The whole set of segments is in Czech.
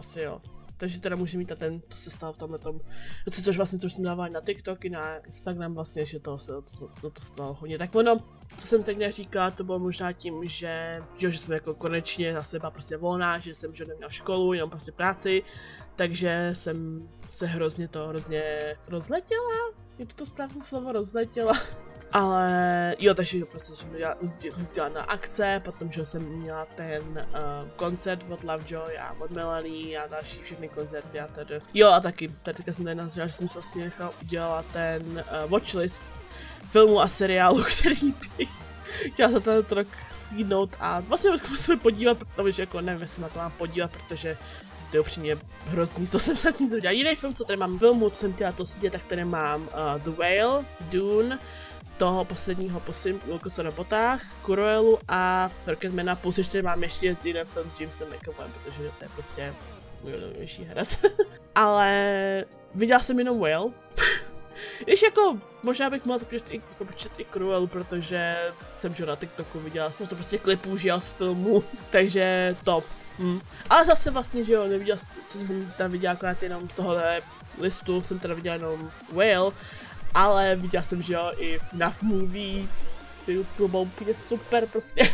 Asi jo. Takže teda může mít ten, to se stalo v tomhletom, což vlastně to už jsem dával na TikTok i na Instagram vlastně, že to stalo hodně. Tak ono, co jsem tak nějak říkala, to bylo možná tím, že jsem jako konečně zase byla prostě volná, že jsem neměla školu, jenom prostě práci, takže jsem se hrozně rozletěla, je to správné slovo, rozletěla. Ale jo, takže prostě jsem jezdila na akce, potom, že jsem měla ten koncert od Lovejoy a od Melanie a další všechny koncerty a tedy. Jo a taky, teďka jsem tady nazřela, že jsem se vlastně nechala udělat ten watchlist filmu a seriálu, který bych chtěla se ten rok slídnout a vlastně musím podívat, protože jako nevím, jestli na to mám podívat, protože to je upřímně hrozný, to jsem se nic udělala. Jiný film, co tady mám filmu, co jsem chtěla to sledit, tak tady mám The Whale, Dune, toho posledního co na botách, Cruelu a Rocketmana, plus ještě mám ještě jeden film s Jamesem McAvoyem, protože to je prostě můj největší herec. Ale viděla jsem jenom Whale. Když jako, možná bych mohla započítat i Cruelu, protože jsem na TikToku viděla to prostě klipů, že jo, z filmu, takže top. Ale zase vlastně, že jo, neviděla jsem teda viděla akorát jenom z tohohle listu, jsem teda viděla jenom Whale, ale viděla jsem, že jo, i na movie, to bylo úplně super prostě.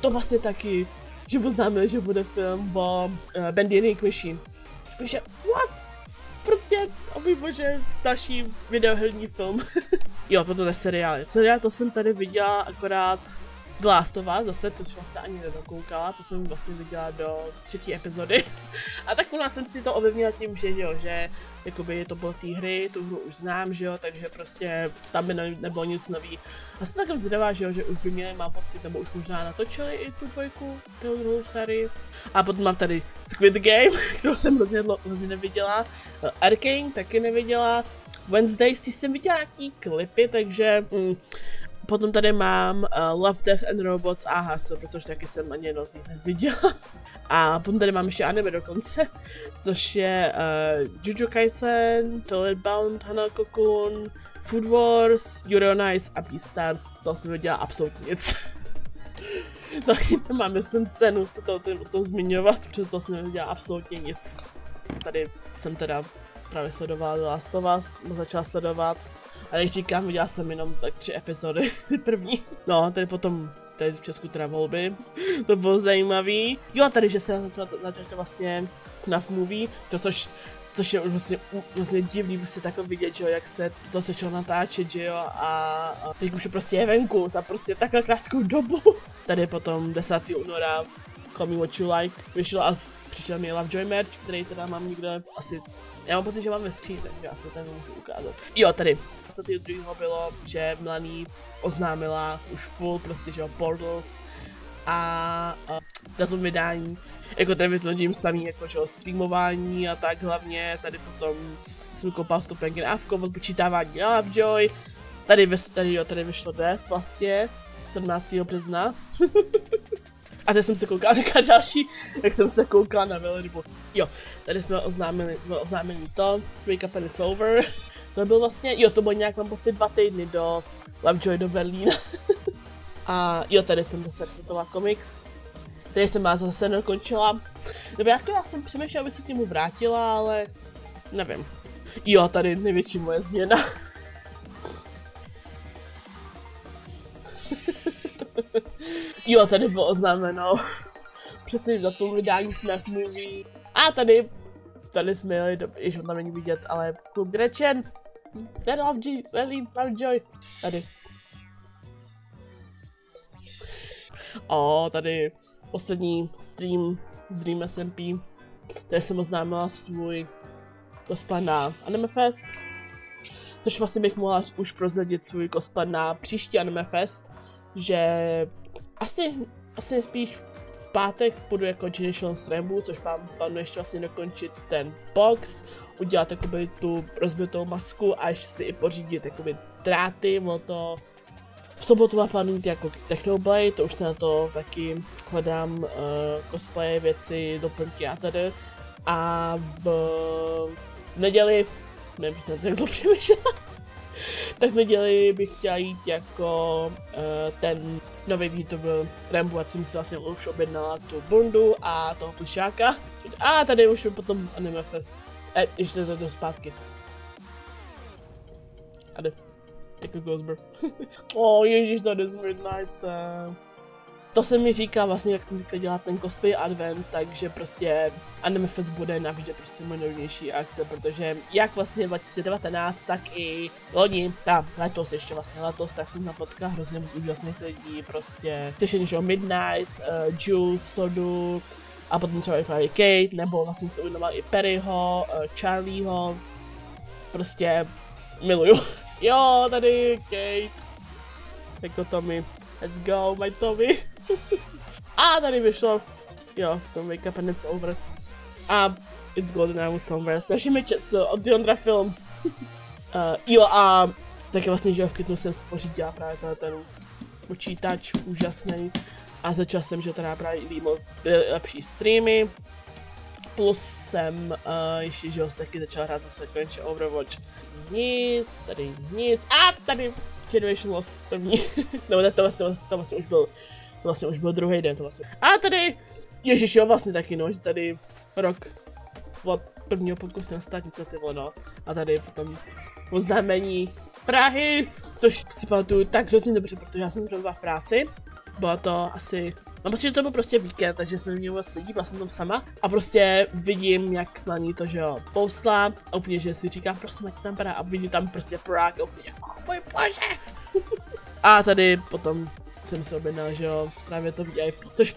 To vlastně taky, že oznámili, že bude film o Bandianic Machine. Takže, what? Prostě, o můj bože, další videoherní film. Jo, potom je seriál. Seriál to jsem tady viděla akorát The Last of Us, zase to vlastně ani nedokoukala, to jsem vlastně viděla do 3. epizody. A tak u nás jsem si to ovlivnila tím, že jo, že jakoby to bylo té hry, tu hru už znám, že jo, takže prostě tam by nebylo nic nový. A jsem takem zvědavá, že jo, že už by měli, mám pocit, nebo už možná natočili i tu dvojku, tu druhou sérii. A potom mám tady Squid Game, kterou jsem hrozně neviděla, Arcane taky neviděla, Wednesdays, ty jsem viděla nějaký klipy, takže potom tady mám Love, Death and Robots a Hardcore, protože taky jsem ani jedno z nich neviděla. A potom tady mám ještě anime dokonce, což je Jujutsu Kaisen, Toilet Bound, Hanako-kun, Food Wars, Yuri on Ice a Beastars. To jsem viděla absolutně nic. Taky nemám, myslím, cenu se to zmiňovat, protože to jsem neviděla absolutně nic. Tady jsem teda právě sledovala The Last of Us, začala sledovat. A jak říkám, viděla jsem jenom tak 3 epizody, první. No, tady potom, tady v Česku teda volby, to bylo zajímavý. Jo, a tady, že se začala vlastně FNAF movie, což je už vlastně divný prostě takhle vidět, že jo, jak se to začalo natáčet, že jo, a teď už prostě je venku za prostě takhle krátkou dobu. Tady potom 10. února Call Me What You Like vyšlo a přišel mi Lovejoy merch, který teda mám někde asi, já mám pocit, že mám ve skříni, takže asi ten můžu ukázat. Jo, tady 22. bylo, že Melanie oznámila už full prostě, že jo, Portals a datum vydání, jako tady vytvořím samý, jako že jo, streamování a tak hlavně, tady potom jsem koupal vstupenky na Avko, odpočítávání na Lovejoy, tady vyšlo Death vlastně, 17. března. A teď jsem se koukala na další, jak jsem se koukala na velrybu. Jo, tady jsme oznámili to, Wake Up and It's Over. To byl vlastně, jo, to bylo nějak, mám pocit, 2 týdny do Lovejoy do Berlína. A jo, tady jsem zase resetovala komiks. Tady jsem vás zase dokončila. Nebo já jsem přemýšlela, aby se k němu vrátila, ale nevím. Jo, tady největší moje změna. Jo, tady bylo oznámeno přesně datum vydání FNAF movie. A tady jsme jeli, již tam není vidět, ale klub Gretchen. Lovejoy. Tady. Tady poslední stream z Dream SMP. Tady jsem oznámila svůj cosplay na Anime Fest. Což vlastně bych mohla už prozradit svůj cosplay na příští Anime Fest. Že asi spíš v pátek půjdu jako Generations Rambu, což plánuji ještě vlastně dokončit ten box, udělat jakoby tu rozbitou masku a ještě si i pořídit jakoby dráty, to v sobotu má plánovat jako Technoblade, to už se na to taky hledám cosplay, věci, doplňky a tady. A v neděli, nevím, jestli jsem to přemýšlela, tak v neděli bych chtěla jít jako ten nový výhod v Rambu, a jsem si vlastně už objednala tu bundu a toho plišáka. A tady už je potom Anime Fest. Ještě to zpátky. A jde. Jako Ghostbur. Ježíš, to je Midnight. To se mi říká vlastně, jak jsem říkal, dělat ten cosplay advent, takže prostě Anime Fest bude navždy prostě moje největší akce, protože jak vlastně 2019, tak i loni, letos ještě vlastně letos, tak jsem napotkala hrozně úžasných lidí, prostě těšení, že Midnight, Jules, Sodu, a potom třeba i právě Kate, nebo vlastně se uvědomoval i Perryho, Charlieho, prostě miluju. Jo, tady Kate, jako Tommy, let's go, my Tommy. A tady vyšlo, jo, to Wake Up and It's Over. A It's Golden Hour Somewhere, snaží mi od Yondra Films. Jo a taky vlastně, že v květnu jsem si pořídila právě ten počítač úžasný. A začal jsem, že teda právě lepší streamy. Plus jsem ještě, že taky začal hrát zase konečně Overwatch. Nic, tady nic. A tady Generation Loss první. No, to vlastně už byl druhý den. A tady, ježiš, jo, vlastně taky, no, že tady rok od prvního pokusu na státnice, ty vole, no. A tady potom oznámení Prahy, což si pamatuju tak hrozně dobře, protože já jsem zrovna v práci. Bylo to asi, no protože to byl prostě víkend, takže jsme měli vlastně lidí, byla jsem tam sama a prostě vidím, jak na ní to, že jo, poustla a úplně, že si říkám, prosím, jak tam padá a vidím tam prostě Prague a úplně, můj bože. A tady potom jsem si objednal, že jo, právě to VIP, což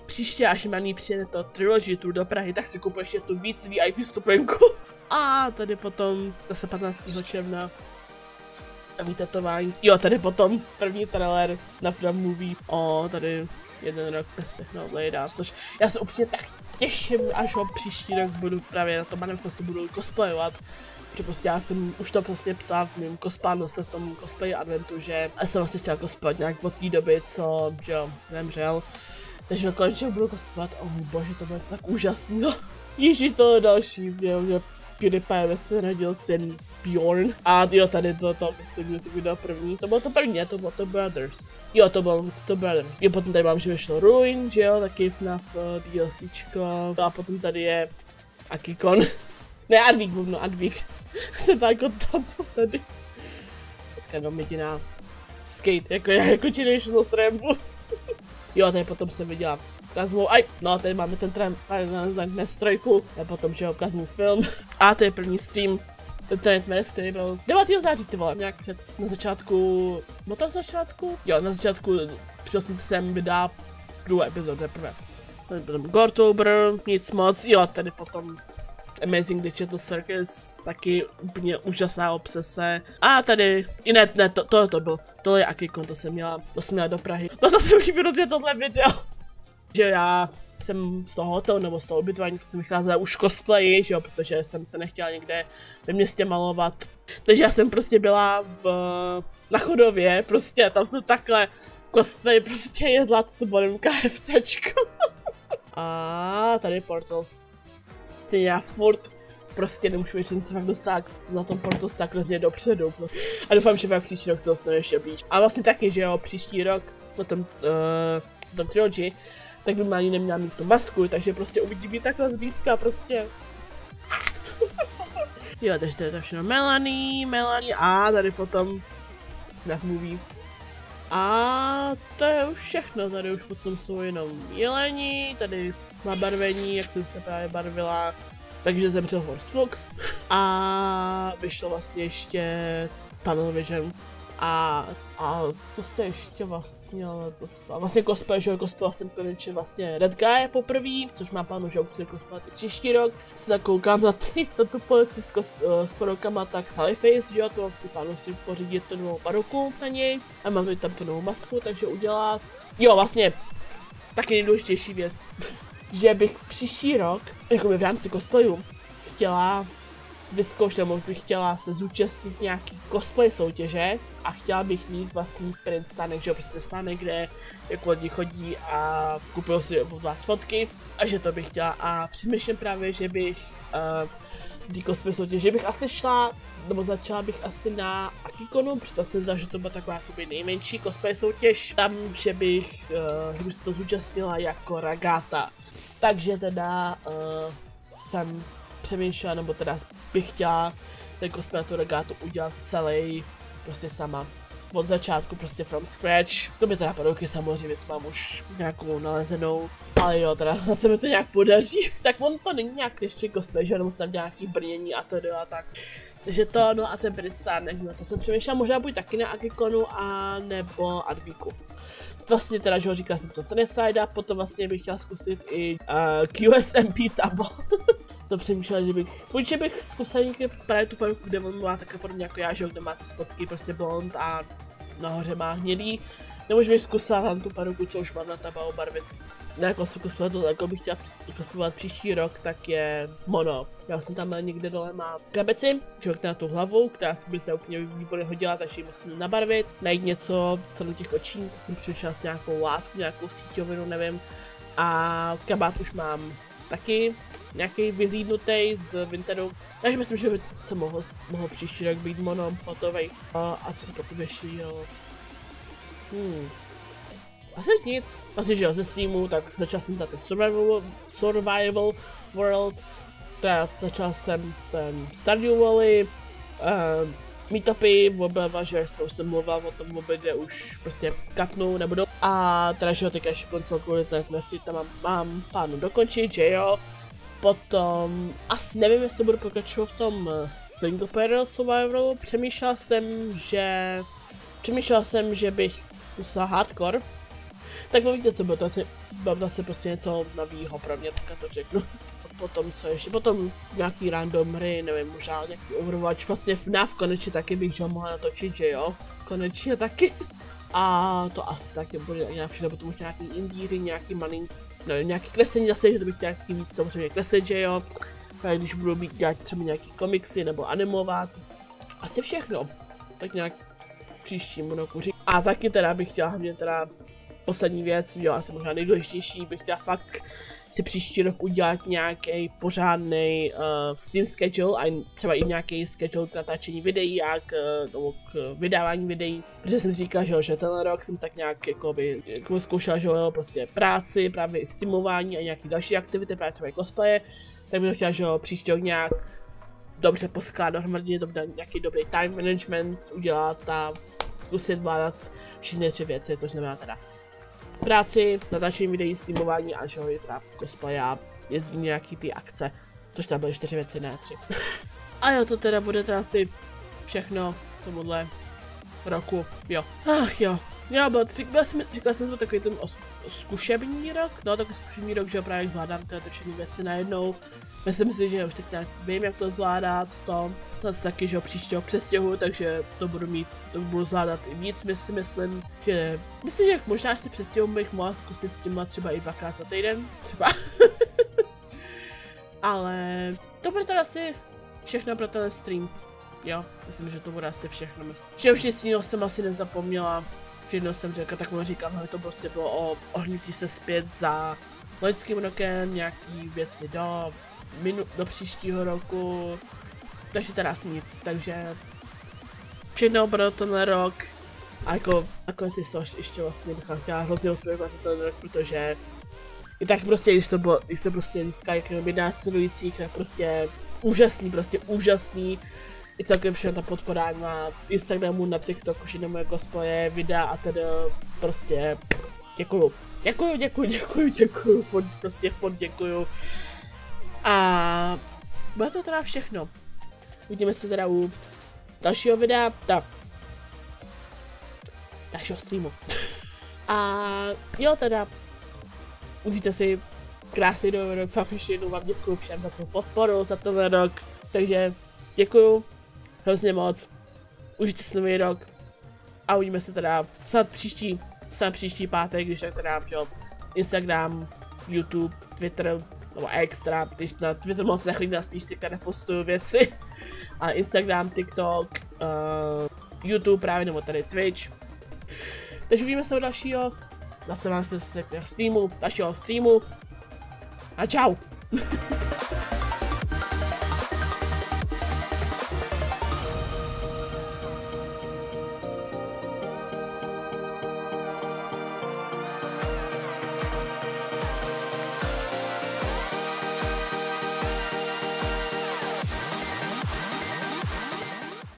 příště, až Maný přijede to Trilogy Tour do Prahy, tak si kupuji ještě tu víc VIP stupenku. A tady potom, zase 15. června, vytetování. Jo, tady potom první trailer na Film Movie o tady jeden rok bez technologie, což já se upřímně tak těším, až ho příští rok budu právě na tom Anime Festu budu cosplayovat. Protože prostě já jsem už to vlastně psal v mým cosplaynu se v tom cosplay adventu, že já jsem vlastně chtěla cosplayovat nějak od té doby, co, že jo, zemřel. Takže konečně budu cosplayovat, můj bože, to bude tak úžasný. Ježíš, to je další, že PewDiePie se narodil syn Bjorn. A jo, tady to prostě music video první. To bylo to první, to bylo to Brothers. Jo, to bylo to Brothers. Jo, potom tady mám, že vyšlo Ruin, že jo, taky FNAF DLCčko. A potom tady je Akikon. Ne, Advík, mluvno, Advík. Jsem tak jako tam tady. Teďka jenom jediná skate, jako já, jako Generation Rambu. Jo, tady potom jsem viděla Kazmu, no tady máme ten dnes trojku, a potom, že jo, Kazmu film. A to je první stream, ten Mask, který byl 9. září, ty vole, nějak na začátku, Jo, na začátku přesnice jsem vydal druhou epizodu, teprve. Potom Gortober, nic moc, jo, tady potom Amazing Digital Circus, taky úplně úžasná obsese. A tady, ne, tohle je Akikon, to jsem měla do Prahy. To se mi líbí hrozně tohle video. Že já jsem z toho hotelu nebo z toho ubytování jsem vycházela už cosplayi, že jo, protože jsem se nechtěla někde ve městě malovat. Takže já jsem prostě byla na Chodově, prostě tam jsem takhle v cosplay prostě jedla, to bylo KFCčko. A tady Portals. Já furt prostě nemůžu vědět, že jsem se fakt dostala na tom Portals tak hrozně dopředu. A doufám, že fakt příští rok se dostanu ještě blíž. A vlastně taky, že jo, příští rok na tom Trilogy, tak by ani neměla mít tu masku, takže prostě uvidím ji takhle zblízka, prostě. Jo, takže to je všechno Melanie a tady potom FNAF Movie. A to je už všechno, tady už potom jsou jenom jeleni, tady má barvení, jak jsem se právě barvila, takže zemřel Horse Fox. A vyšlo vlastně ještě Tunnel Vision. A co se ještě vlastně dostalo? Vlastně cosplay, že cosplay jsem konečně vlastně Red Guy poprvé, což má plánu, že už se cosplayovat i příští rok. Se koukám na tu policistku s porokama, tak Sally Face, že jo, to si plánu si pořídit tu novou paruku na něj. A mám tady tam tu novou masku, takže udělat. Jo, vlastně taky nejdůležitější věc, že bych příští rok, jako v rámci cosplayu, chtěla vyzkoušet, nebo bych chtěla se zúčastnit nějaký cosplay soutěže a chtěla bych mít vlastní print stánek, že jo, prostě stánek, kde jako lidi chodí a kupují si od vás fotky a že to bych chtěla a přemýšlím právě, že bych Té cosplay soutěže bych asi šla, nebo začala bych asi na Akikonu, protože se zdá, že to byla taková jakoby nejmenší cosplay soutěž. Tam, že bych se to zúčastnila jako Ragata. Takže teda jsem přemýšlela, nebo teda bych chtěla ten cosplay na tu Ragatu udělat celý prostě sama. Od začátku prostě from scratch. To by teda padouky samozřejmě, to mám už nějakou nalezenou. Ale jo, teda se mi to nějak podaří. Tak on to není nějak ještě cosplay, že jenom tam nějaký brnění a tak. Takže to, no a ten Britstar, nevím, to jsem přemýšlela, možná buď taky na Agikonu a nebo Advíku. Vlastně teda, že ho říkala jsem to Sunnyside, potom vlastně bych chtěla zkusit i QSMP Tabo. To přemýšlela, že bych zkusila někde právě tu paruku, kde on má také podobně jako já, že kde má ty spotky, prostě blond a nahoře má hnědý. Nebo že bych zkusila tam tu paruku, co už mám na Tabao barvit. Ne, jako to, jako bych chtěla cosplayovat příští rok, tak je Mono. Já jsem tam někde dole má krabeci, člověk na tu hlavu, která by se úplně výborně hodila, takže ji musím nabarvit. Najít něco, co do těch očí, to jsem přišla s nějakou látku, nějakou síťovinu, nevím. A kabát už mám taky nějaký vyhlídnutý z Vinteru. Takže myslím, že by se mohl příští rok být Mono hotovej. A co se potom ještě dělalo? Asi nic. Asi že jo, ze streamu, tak začal jsem ten Survival World, teda začal jsem ten Stardew Valley, meetupy, obava, že už jsem mluvil o tom kde už prostě katnu nebudou. A teda, že jo, teďka ještě konsolku, tak tam mám plánu dokončit, že jo. Potom, asi nevím, jestli budu pokračovat v tom single player survivalu, přemýšlel jsem, že bych zkusila hardcore. Tak no víte co, bylo to asi prostě něco novýho pro mě, tak to řeknu. Potom co ještě, potom nějaký random hry, nevím, možná nějaký Overwatch, vlastně FNAF konečně taky bych ho mohla natočit, že jo, konečně taky. A to asi taky bude nějak všechno, potom už nějaký indie hry, nějaký nevím, nějaký kreslení zase, že to bych chtěla víc samozřejmě kreslit, že jo. A když budu mít třeba nějaký komiksy nebo animovat, asi všechno, tak nějak příštím roku. A taky teda bych chtěla hlavně teda poslední věc, že jo, asi možná nejdůležitější, bych chtěla fakt si příští rok udělat nějaký pořádný stream schedule a třeba i nějaký schedule k natáčení videí a k vydávání videí. Protože jsem říkala, že tenhle rok jsem tak nějak jako zkoušela, že jo, prostě práci, právě i streamování a nějaký další aktivity, právě třeba i cosplaye. Tak bych chtěla, že jo, příští rok nějak dobře poskládat dohromady, nějaký dobrý time management udělat a zkusit vládat všechny 3 věci, to znamená teda práci, natáčení videí, streamování a že jo, je teda cosplay a jezdí nějaký ty akce, což tam byly 4 věci, ne 3. A jo, to teda bude teda asi všechno tomuhle roku, jo. Ach jo, říkala jsem to takový ten zkušební rok, no takový zkušební rok, že jo, právě zvládám ty všechny věci najednou. Myslím si, že už teď nějak vím, jak to zvládat, to zase taky, že jo, příští rok přestěhu, takže to budu zvládat i víc, myslím, že možná až si přestěhu bych mohla zkusit s těma třeba i 2krát za týden, třeba. Ale to bude teda asi všechno pro ten stream, jo, myslím, že to bude asi všechno, že už nic jiného jsem asi nezapomněla, všechno jsem řekla, tak mu říkám, že to prostě bylo o ohnutí se zpět za loňským rokem, nějaký věci do příštího roku, takže teda asi nic, takže všechno pro tenhle rok a jako nakonec si to ještě vlastně bych chtěla hrozně uspěchovat za tenhle rok, protože i tak prostě, když to prostě získá jak následujících, tak prostě úžasný, i celkem všechno ta podpora na Instagramu, na TikToku, všechno moje cosplaye, videa a teda prostě děkuju, furt děkuju. A bude to teda všechno. Uvidíme se teda u dalšího videa, dalšího streamu. A jo teda, užijte si krásný nový rok, fakt ještě jednou vám děkuju všem za tu podporu, za tenhle rok. Takže děkuju hrozně moc, užijte si nový rok a uvidíme se teda snad příští pátek, když tak teda Instagram, YouTube, Twitter, nebo extra, když na Twitter moc nechodím, spíš teďka nepostuju věci. A Instagram, TikTok, YouTube právě, nebo tady Twitch. Takže uvidíme se u dalšího, zase vám se dalšího streamu a čau.